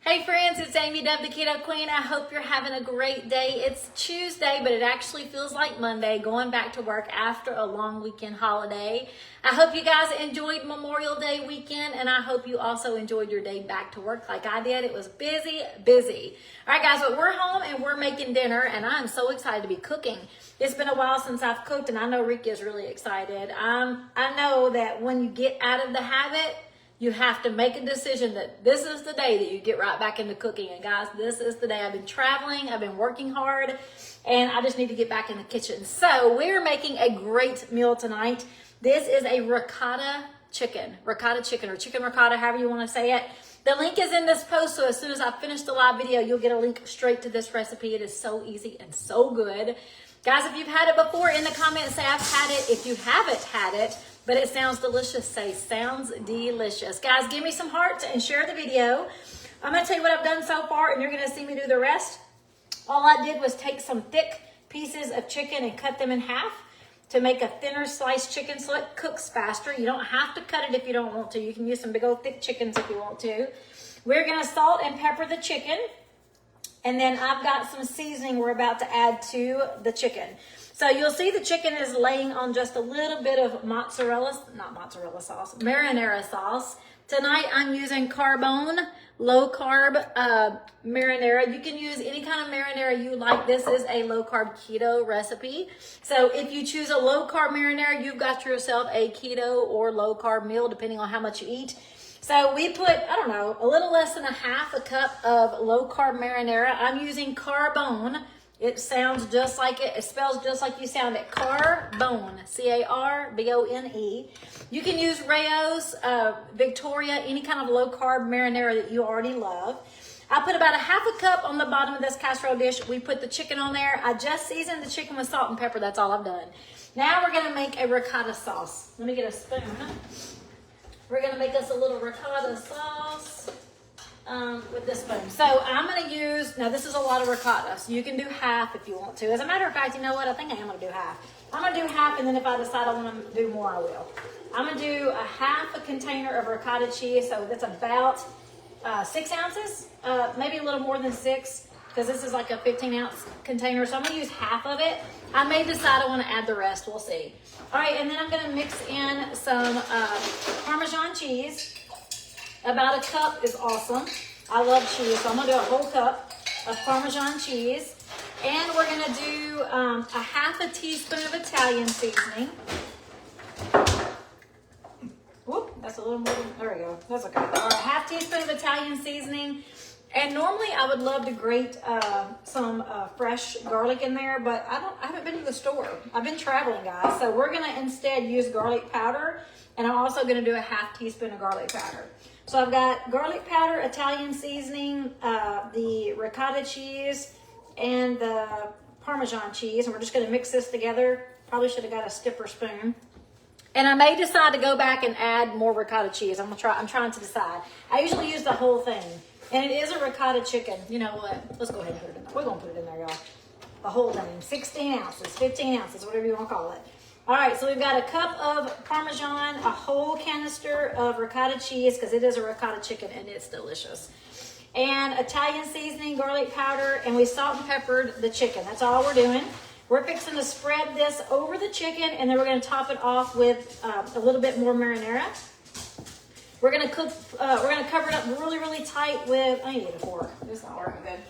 Hey friends, it's Amy Dub, the Keto Queen. I hope you're having a great day. It's Tuesday, but it actually feels like Monday, going back to work after a long weekend holiday. I hope you guys enjoyed Memorial Day weekend, and I hope you also enjoyed your day back to work like I did. It was busy. All right, guys, but we're home and we're making dinner, and I'm so excited to be cooking. It's been a while since I've cooked, and I know Ricky is really excited. I know that when you get out of the habit, you have to make a decision that this is the day that you get right back into cooking. And guys, this is the day. I've been traveling, I've been working hard, and I just need to get back in the kitchen. So we're making a great meal tonight. This is a ricotta chicken or chicken ricotta, however you want to say it. The link is in this post, so as soon as I finish the live video, you'll get a link straight to this recipe. It is so easy and so good. Guys, if you've had it before, in the comments say I've had it. If you haven't had it, but it sounds delicious, say sounds delicious. Guys, give me some hearts and share the video. I'm gonna tell you what I've done so far, and you're gonna see me do the rest. All I did was take some thick pieces of chicken and cut them in half to make a thinner sliced chicken so it cooks faster. You don't have to cut it if you don't want to. You can use some big old thick chickens if you want to. We're gonna salt and pepper the chicken. And then I've got some seasoning we're about to add to the chicken. So you'll see the chicken is laying on just a little bit of marinara sauce. Tonight I'm using Carbone low carb marinara. You can use any kind of marinara you like. This is a low carb keto recipe. So if you choose a low carb marinara, you've got yourself a keto or low carb meal depending on how much you eat. So we put, I don't know, a little less than a half a cup of low carb marinara. I'm using Carbone. It sounds just like it spells just like you sound it. Carbone, C-A-R-B-O-N-E. You can use Rao's, Victoria, any kind of low carb marinara that you already love. I put about a half a cup on the bottom of this casserole dish. We put the chicken on there. I just seasoned the chicken with salt and pepper. That's all I've done. Now we're gonna make a ricotta sauce. Let me get a spoon. We're gonna make us a little ricotta sauce with this spoon. So I'm gonna use, now this is a lot of ricotta, so you can do half if you want to. As a matter of fact, you know what? I think I am gonna do half. I'm gonna do half, and then if I decide I wanna do more, I will. I'm gonna do a half a container of ricotta cheese, so that's about 6 ounces, maybe a little more than 6, because this is like a 15-ounce container, so I'm gonna use half of it. I may decide I wanna add the rest, we'll see. All right, and then I'm gonna mix in some Parmesan cheese. About a cup is awesome. I love cheese, so I'm gonna do a whole cup of Parmesan cheese. And we're gonna do a half a teaspoon of Italian seasoning. Whoop, that's a little more, there we go, that's okay. Or a half teaspoon of Italian seasoning. And normally I would love to grate some fresh garlic in there, but I haven't been to the store. I've been traveling, guys. So we're gonna instead use garlic powder, and I'm also gonna do a half teaspoon of garlic powder. So I've got garlic powder, Italian seasoning, the ricotta cheese, and the Parmesan cheese, and we're just gonna mix this together. Probably should have got a stiffer spoon. And I may decide to go back and add more ricotta cheese. I'm trying to decide. I usually use the whole thing. And it is a ricotta chicken. You know what? Let's go ahead and put it in there. We're gonna put it in there, y'all. The whole thing. 16 ounces, 15 ounces, whatever you wanna call it. All right, so we've got a cup of Parmesan, a whole canister of ricotta cheese, because it is a ricotta chicken and it's delicious. And Italian seasoning, garlic powder, and we salt and peppered the chicken. That's all we're doing. We're fixing to spread this over the chicken, and then we're gonna top it off with a little bit more marinara. We're gonna cook. We're gonna cover it up really, really tight with. I need a fork. This is not working good.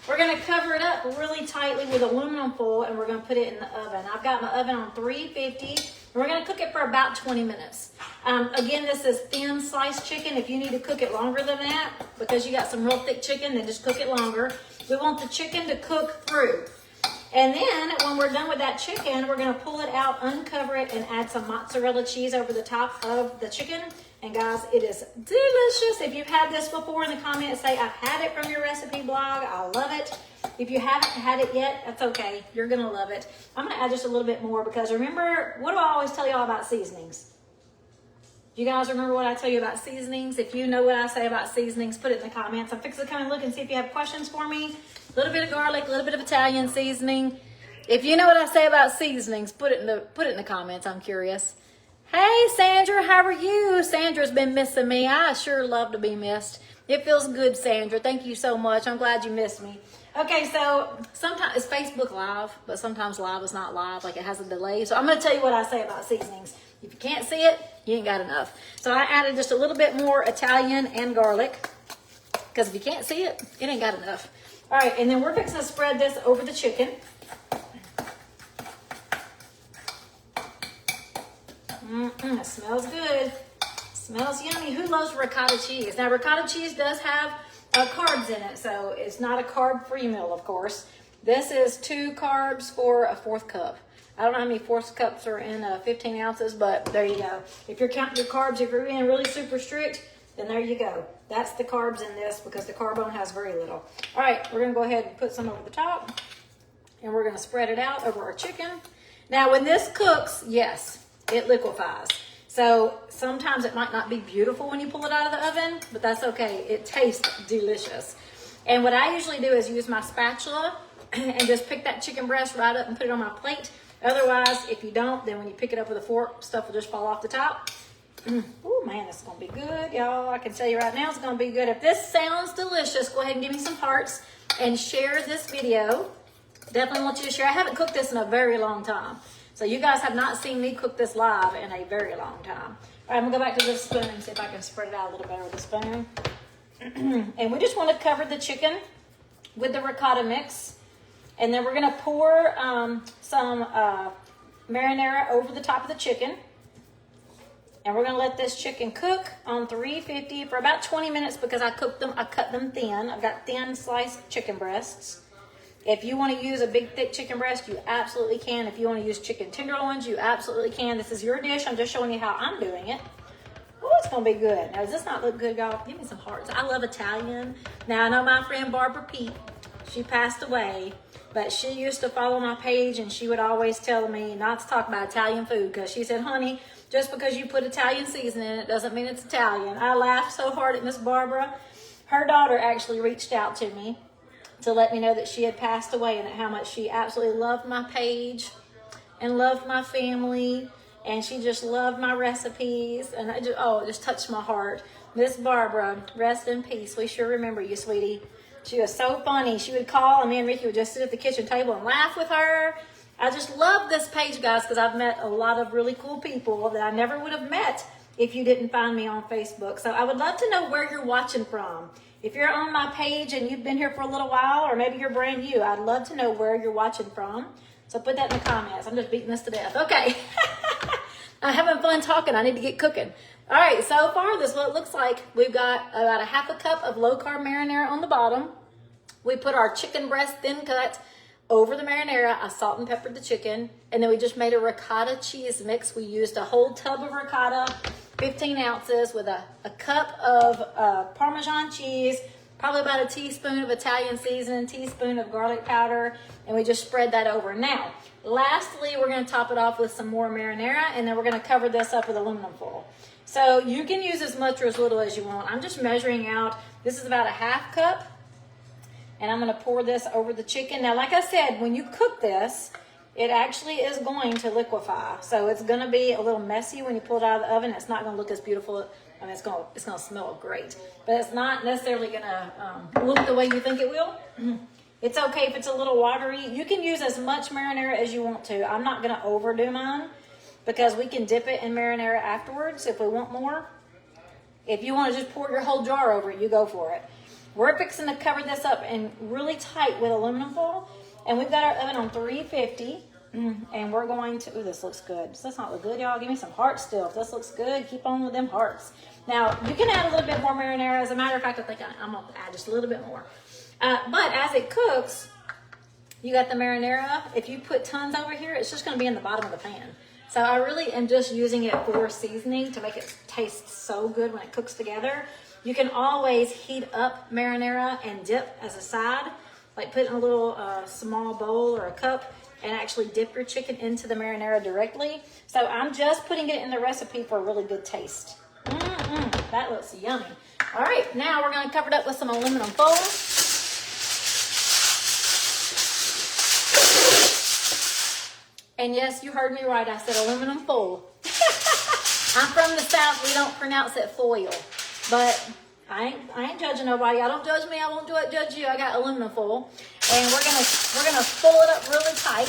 We're gonna cover it up really tightly with aluminum foil, and we're gonna put it in the oven. I've got my oven on 350, and we're gonna cook it for about 20 minutes. Again, this is thin sliced chicken. If you need to cook it longer than that, because you got some real thick chicken, then just cook it longer. We want the chicken to cook through. And then when we're done with that chicken, we're gonna pull it out, uncover it, and add some mozzarella cheese over the top of the chicken. And guys, it is delicious. If you've had this before, in the comments say, I've had it from your recipe blog. I love it. If you haven't had it yet, that's okay. You're gonna love it. I'm gonna add just a little bit more, because remember, what do I always tell y'all about seasonings? You guys remember what I tell you about seasonings? If you know what I say about seasonings, put it in the comments. I'm fixing to come and look and see if you have questions for me. A little bit of garlic, a little bit of Italian seasoning. If you know what I say about seasonings, put it in the comments. I'm curious. Hey, Sandra, how are you? Sandra's been missing me. I sure love to be missed. It feels good, Sandra. Thank you so much. I'm glad you missed me. Okay, so sometimes it's Facebook Live, but sometimes live is not live, like it has a delay. So I'm going to tell you what I say about seasonings. If you can't see it, you ain't got enough. So I added just a little bit more Italian and garlic, because if you can't see it, it ain't got enough. All right, and then we're fixing to spread this over the chicken. It smells good. Smells yummy. Who loves ricotta cheese? Now, ricotta cheese does have carbs in it, so it's not a carb-free meal, of course. This is 2 carbs for a 1/4 cup. I don't know how many 1/4 cups are in 15 ounces, but there you go. If you're counting your carbs, if you're being really super strict, then there you go. That's the carbs in this because the carbone has very little. All right, we're going to go ahead and put some over the top, and we're going to spread it out over our chicken. Now, when this cooks, yes, it liquefies. So sometimes it might not be beautiful when you pull it out of the oven, but that's okay. It tastes delicious. And what I usually do is use my spatula and just pick that chicken breast right up and put it on my plate. Otherwise, if you don't, then when you pick it up with a fork, stuff will just fall off the top. Oh man, this is gonna be good, y'all. I can tell you right now, it's gonna be good. If this sounds delicious, go ahead and give me some hearts and share this video. Definitely want you to share. I haven't cooked this in a very long time. So you guys have not seen me cook this live in a very long time. All right, I'm gonna go back to this spoon and see if I can spread it out a little better with the spoon. And we just want to cover the chicken with the ricotta mix. And then we're gonna pour some marinara over the top of the chicken. And we're gonna let this chicken cook on 350 for about 20 minutes because I cut them thin. I've got thin sliced chicken breasts. If you want to use a big, thick chicken breast, you absolutely can. If you want to use chicken tenderloins, you absolutely can. This is your dish. I'm just showing you how I'm doing it. Oh, it's going to be good. Now, does this not look good, y'all? Give me some hearts. I love Italian. Now, I know my friend Barbara Pete, she passed away, but she used to follow my page, and she would always tell me not to talk about Italian food because she said, honey, just because you put Italian seasoning in it doesn't mean it's Italian. I laughed so hard at Miss Barbara. Her daughter actually reached out to me to let me know that she had passed away and how much she absolutely loved my page and loved my family, and she just loved my recipes, and it just touched my heart. Miss Barbara, rest in peace. We sure remember you, sweetie. She was so funny. She would call, and me and Ricky would just sit at the kitchen table and laugh with her. I just love this page, guys, because I've met a lot of really cool people that I never would have met if you didn't find me on Facebook. So I would love to know where you're watching from. If you're on my page and you've been here for a little while, or maybe you're brand new, I'd love to know where you're watching from. So put that in the comments. I'm just beating this to death. Okay. I'm having fun talking. I need to get cooking. All right, so far this is what it looks like. We've got about a 1/2 cup of low-carb marinara on the bottom. We put our chicken breast thin cut over the marinara. I salt and peppered the chicken. And then we just made a ricotta cheese mix. We used a whole tub of ricotta, 15 ounces, with a cup of Parmesan cheese, probably about a teaspoon of Italian seasoning, teaspoon of garlic powder, and we just spread that over. Now, lastly, we're going to top it off with some more marinara, and then we're going to cover this up with aluminum foil. So you can use as much or as little as you want. I'm just measuring out. This is about a 1/2 cup, and I'm going to pour this over the chicken. Now, like I said, when you cook this, it actually is going to liquefy. So it's going to be a little messy when you pull it out of the oven. It's not going to look as beautiful. I mean, it's going to smell great, but it's not necessarily going to look the way you think it will. It's okay if it's a little watery. You can use as much marinara as you want to. I'm not going to overdo mine because we can dip it in marinara afterwards if we want more. If you want to just pour your whole jar over it, you go for it. We're fixing to cover this up and really tight with aluminum foil. And we've got our oven on 350. And we're going to, ooh, this looks good. Does this not look good, y'all? Give me some hearts still. If this looks good, keep on with them hearts. Now, you can add a little bit more marinara. As a matter of fact, I think I'm going to add just a little bit more. But as it cooks, you got the marinara. If you put tons over here, it's just going to be in the bottom of the pan. So I really am just using it for seasoning to make it taste so good when it cooks together. You can always heat up marinara and dip as a side, like put it in a little small bowl or a cup and actually dip your chicken into the marinara directly. So I'm just putting it in the recipe for a really good taste. That looks yummy. All right, now we're going to cover it up with some aluminum foil. And yes, you heard me right. I said aluminum foil. I'm from the South. We don't pronounce it foil. But I ain't judging nobody. Y'all don't judge me. I won't judge you. I got aluminum foil. And we're gonna fold it up really tight.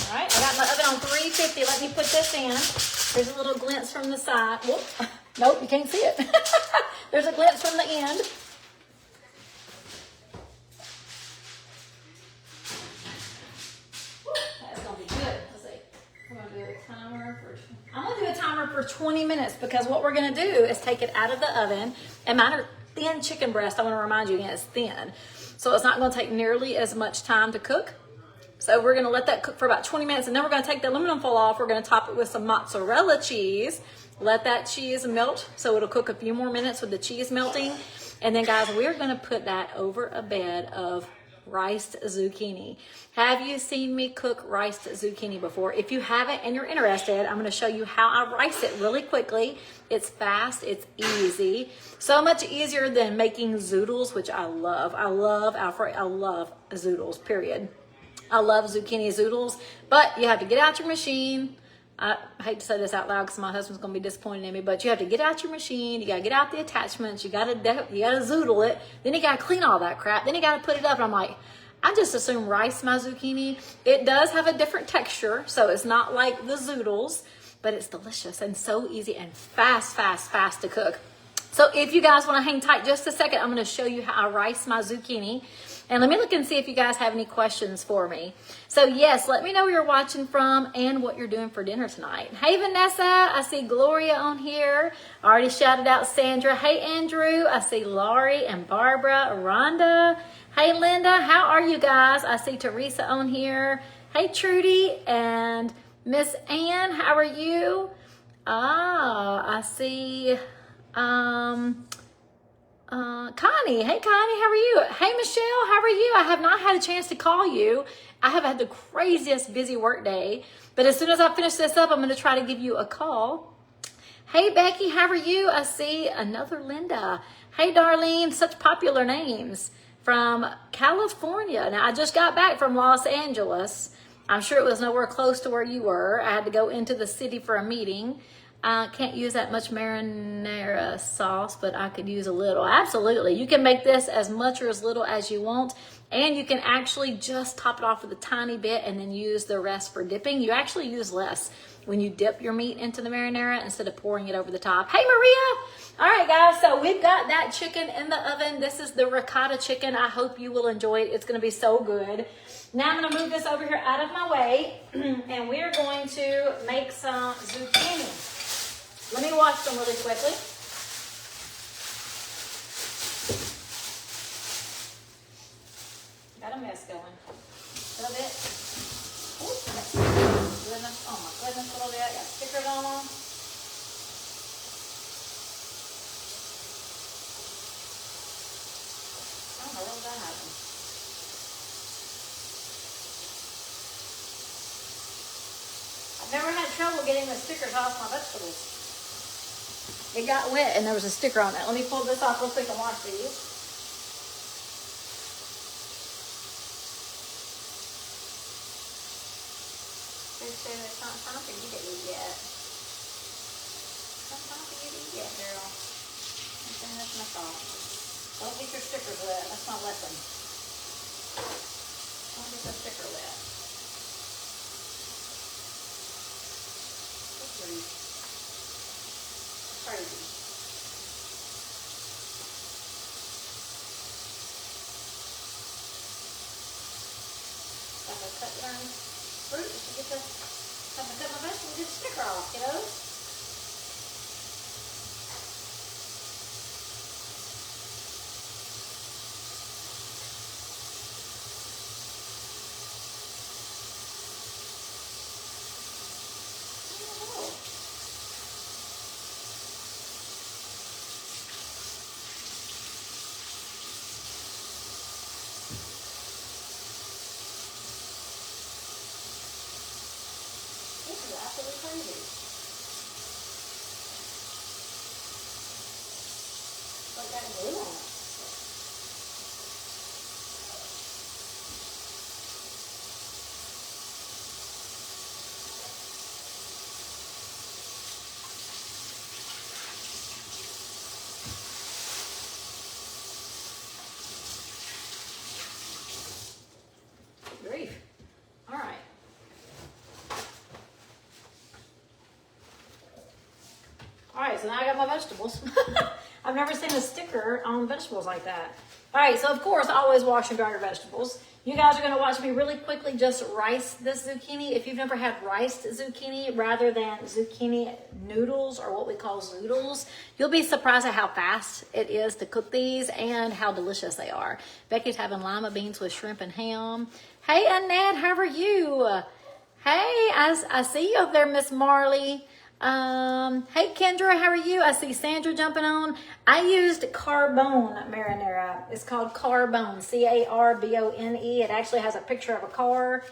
All right, I got my oven on 350. Let me put this in. There's a little glimpse from the side. Whoop. Nope, you can't see it. There's a glimpse from the end. That's gonna be good. Let's see. I'm gonna do a timer for 20 minutes because what we're gonna do is take it out of the oven. And mine are thin chicken breast. I want to remind you again, it's thin, so it's not gonna take nearly as much time to cook. So we're gonna let that cook for about 20 minutes, and then we're gonna take the aluminum foil off. We're gonna top it with some mozzarella cheese. Let that cheese melt, so it'll cook a few more minutes with the cheese melting. And then guys, we're gonna put that over a bed of riced zucchini. Have you seen me cook riced zucchini before? If you haven't and you're interested, I'm gonna show you how I rice it really quickly. It's fast, it's easy. So much easier than making zoodles, which I love. I love Alfredo, I love zoodles, period. I love zucchini zoodles, but you have to get out your machine. I hate to say this out loud because my husband's gonna be disappointed in me, but you have to get out your machine. You gotta get out the attachments. You gotta zoodle it. Then you gotta clean all that crap. Then you gotta put it up. And I'm like, I just assume rice my zucchini. It does have a different texture, so it's not like the zoodles, but it's delicious and so easy and fast to cook. So if you guys want to hang tight just a second, I'm going to show you how I rice my zucchini. And let me look and see if you guys have any questions for me. So yes, let me know where you're watching from and what you're doing for dinner tonight. Hey Vanessa, I see Gloria on here. I already shouted out Sandra. Hey Andrew, I see Laurie and Barbara, Rhonda. Hey Linda, how are you guys? I see Teresa on here. Hey Trudy and Miss Ann, how are you? I see Connie. Hey Connie, how are you? Hey Michelle, how are you? I have not had a chance to call you. I have had the craziest busy work day, but as soon as I finish this up, I'm going to try to give you a call. Hey Becky, how are you? I see another Linda. Hey Darlene, such popular names from California. Now I just got back from Los Angeles. I'm sure it was nowhere close to where you were. I had to go into the city for a meeting. I can't use that much marinara sauce, but I could use a little. Absolutely. You can make this as much or as little as you want, and you can actually just top it off with a tiny bit and then use the rest for dipping. You actually use less when you dip your meat into the marinara instead of pouring it over the top. Hey, Maria. All right, guys, so we've got that chicken in the oven. This is the ricotta chicken. I hope you will enjoy it. It's going to be so good. Now I'm going to move this over here out of my way, and we're going to make some zucchini. Let me wash them really quickly. Got a mess going. A little bit. Goodness. Oh my goodness, a little bit. Got stickers on them. I don't know what that happened. I've never had trouble getting the stickers off my vegetables. It got wet and there was a sticker on it. Let me pull this off real quick and wash these. It's not time for you to eat yet. It's not time for you to eat yet, girl. That's my fault. Don't get your stickers wet. That's my lesson. Don't get the sticker wet. Crazy. Got to cut down fruit just to get the, have to cut my vegetables, get the sticker off, kiddos. so now I got my vegetables. I've never seen a sticker on vegetables like that. All right, so of course, always wash and dry your vegetables. You guys are going to watch me really quickly just rice this zucchini. If you've never had riced zucchini rather than zucchini noodles or what we call zoodles, you'll be surprised at how fast it is to cook these and how delicious they are. Becky's having lima beans with shrimp and ham. Hey, Annette, how are you? Hey, I see you up there, Miss Marley. Hey Kendra, how are you? I see Sandra jumping on. I used Carbone marinara. It's called Carbone, C-A-R-B-O-N-E. It actually has a picture of a car,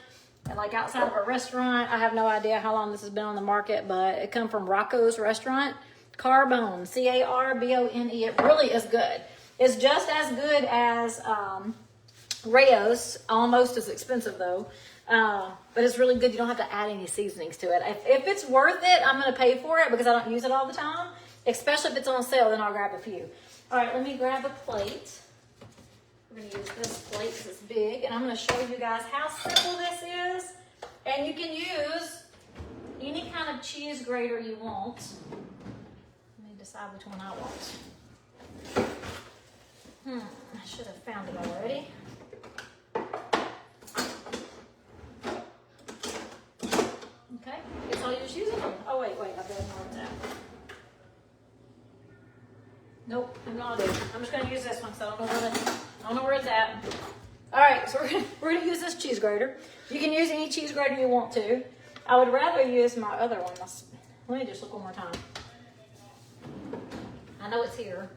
and like outside of a restaurant. I have no idea how long this has been on the market, but it come from Rocco's restaurant. Carbone, C-A-R-B-O-N-E. It really is good. It's just as good as Rayo's, almost as expensive though. But it's really good. You don't have to add any seasonings to it. If it's worth it, I'm going to pay for it because I don't use it all the time. Especially if it's on sale, then I'll grab a few. All right, let me grab a plate. We're going to use this plate because it's big. And I'm going to show you guys how simple this is. And you can use any kind of cheese grater you want. Let me decide which one I want. I should have found it already. Okay, guess I'll just use it. Oh, wait, I better mark that. Nope, I'm not doing it. I'm just going to use this one because I don't know where it's at. All right, so we're gonna use this cheese grater. You can use any cheese grater you want to. I would rather use my other one. Let me just look one more time. I know it's here.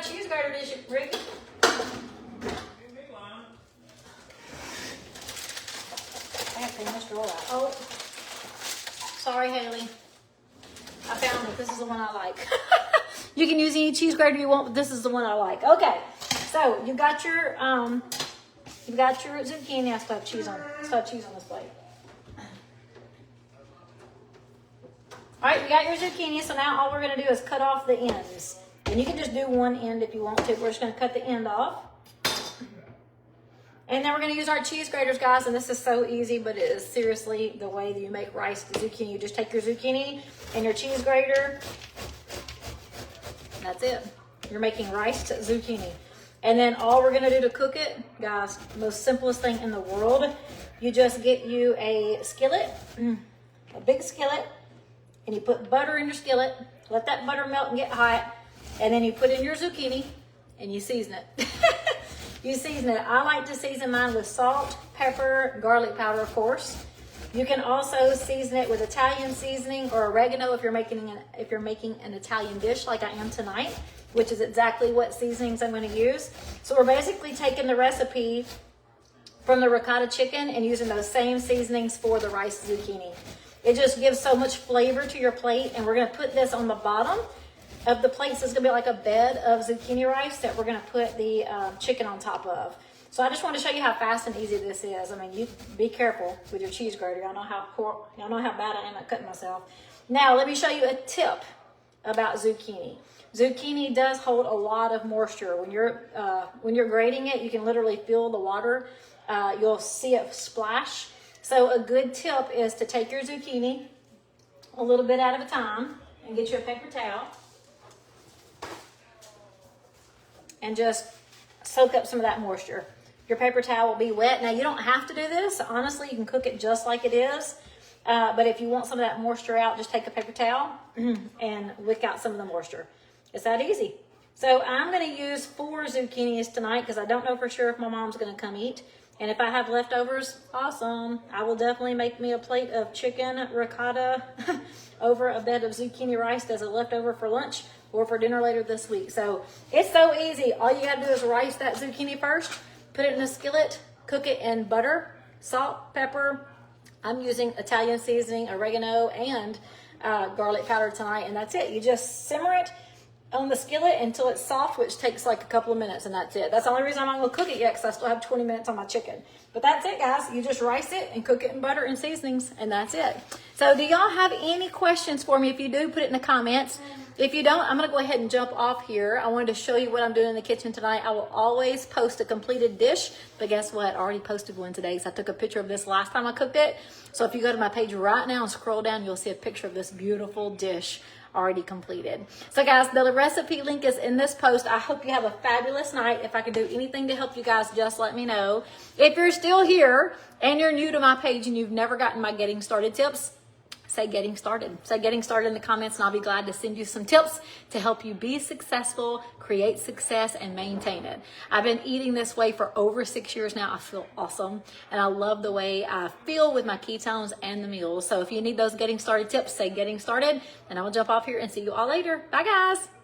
Cheese grater dish, Ricky. I have to clean this drawer out. Oh, sorry, Haley. I found it. This is the one I like. You can use any cheese grater you want, but this is the one I like. Okay, so you got your zucchini. I still have cheese on this plate. All right, you got your zucchini. So now all we're gonna do is cut off the ends. And you can just do one end if you want to. We're just going to cut the end off. And then we're going to use our cheese graters, guys. And this is so easy, but it is seriously the way that you make riced zucchini. You just take your zucchini and your cheese grater. That's it. You're making riced zucchini. And then all we're going to do to cook it, guys, the most simplest thing in the world. You just get you a skillet, a big skillet, and you put butter in your skillet. Let that butter melt and get hot. And then you put in your zucchini and you season it. You season it. I like to season mine with salt, pepper, garlic powder, of course. You can also season it with Italian seasoning or oregano if you're making an Italian dish like I am tonight, which is exactly what seasonings I'm going to use. So we're basically taking the recipe from the ricotta chicken and using those same seasonings for the rice zucchini. It just gives so much flavor to your plate, and we're going to put this on the bottom of the plate. So it's gonna be like a bed of zucchini rice that we're gonna put the chicken on top of. So I just want to show you how fast and easy this is. I mean, you be careful with your cheese grater. Y'all know how bad I am at cutting myself. Now let me show you a tip about zucchini. Zucchini does hold a lot of moisture. When you're grating it, you can literally feel the water. You'll see it splash. So a good tip is to take your zucchini a little bit at a time and get you a paper towel. And just soak up some of that moisture. Your paper towel will be wet. Now, you don't have to do this. Honestly, you can cook it just like it is. But if you want some of that moisture out, just take a paper towel and lick out some of the moisture. It's that easy. So I'm going to use 4 zucchinis tonight because I don't know for sure if my mom's going to come eat. And if I have leftovers, awesome. I will definitely make me a plate of chicken ricotta over a bed of zucchini rice as a leftover for lunch or for dinner later this week. So it's so easy. All you gotta do is rice that zucchini first, put it in a skillet, cook it in butter, salt, pepper. I'm using Italian seasoning, oregano, and garlic powder tonight, and that's it. You just simmer it on the skillet until it's soft, which takes like a couple of minutes, and that's it. That's the only reason I'm not gonna cook it yet, because I still have 20 minutes on my chicken. But that's it, guys. You just rice it and cook it in butter and seasonings, and that's it. So do y'all have any questions for me? If you do, put it in the comments. If you don't, I'm gonna go ahead and jump off here. I wanted to show you what I'm doing in the kitchen tonight. I will always post a completed dish, but guess what? I already posted one today, so I took a picture of this last time I cooked it. So if you go to my page right now and scroll down, you'll see a picture of this beautiful dish already completed. So guys, the recipe link is in this post. I hope you have a fabulous night. If I could do anything to help you guys, just let me know. If you're still here and you're new to my page and you've never gotten my getting started tips, say getting started. Say getting started in the comments, and I'll be glad to send you some tips to help you be successful, create success, and maintain it. I've been eating this way for over 6 years now. I feel awesome, and I love the way I feel with my ketones and the meals. So if you need those getting started tips, say getting started, and I will jump off here and see you all later. Bye, guys.